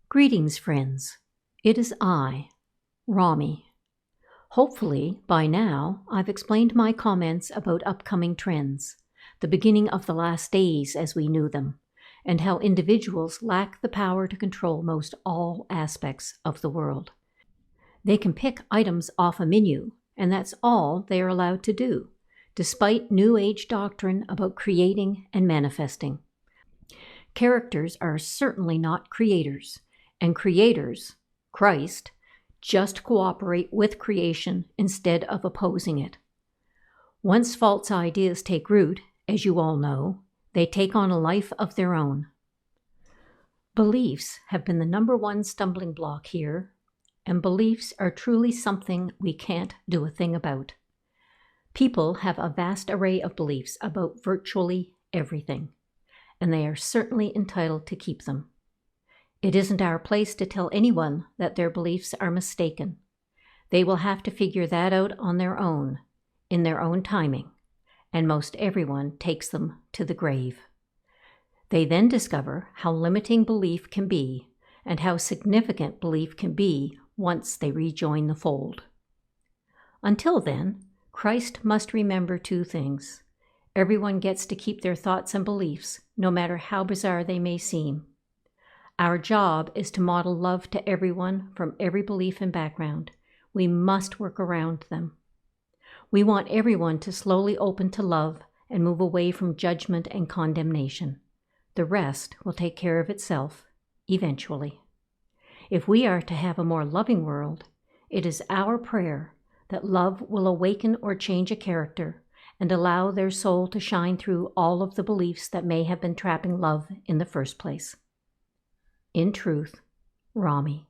Greetings, friends. It is I, Rami. Hopefully, by now, I've explained my comments about upcoming trends, the beginning of the last days as we knew them, and how individuals lack the power to control most all aspects of the world. They can pick items off a menu, and that's all they are allowed to do, despite New Age doctrine about creating and manifesting. Characters are certainly not creators, and creators, Christ, just cooperate with creation instead of opposing it. Once false ideas take root, as you all know, they take on a life of their own. Beliefs have been the number one stumbling block here, and beliefs are truly something we can't do a thing about. People have a vast array of beliefs about virtually everything, and they are certainly entitled to keep them. It isn't our place to tell anyone that their beliefs are mistaken. They will have to figure that out on their own, in their own timing, and most everyone takes them to the grave. They then discover how limiting belief can be and how significant belief can be once they rejoin the fold. Until then, Christ must remember two things. Everyone gets to keep their thoughts and beliefs, no matter how bizarre they may seem. Our job is to model love to everyone from every belief and background. We must work around them. We want everyone to slowly open to love and move away from judgment and condemnation. The rest will take care of itself, eventually. If we are to have a more loving world, it is our prayer that love will awaken or change a character and allow their soul to shine through all of the beliefs that may have been trapping love in the first place. In truth, Rami.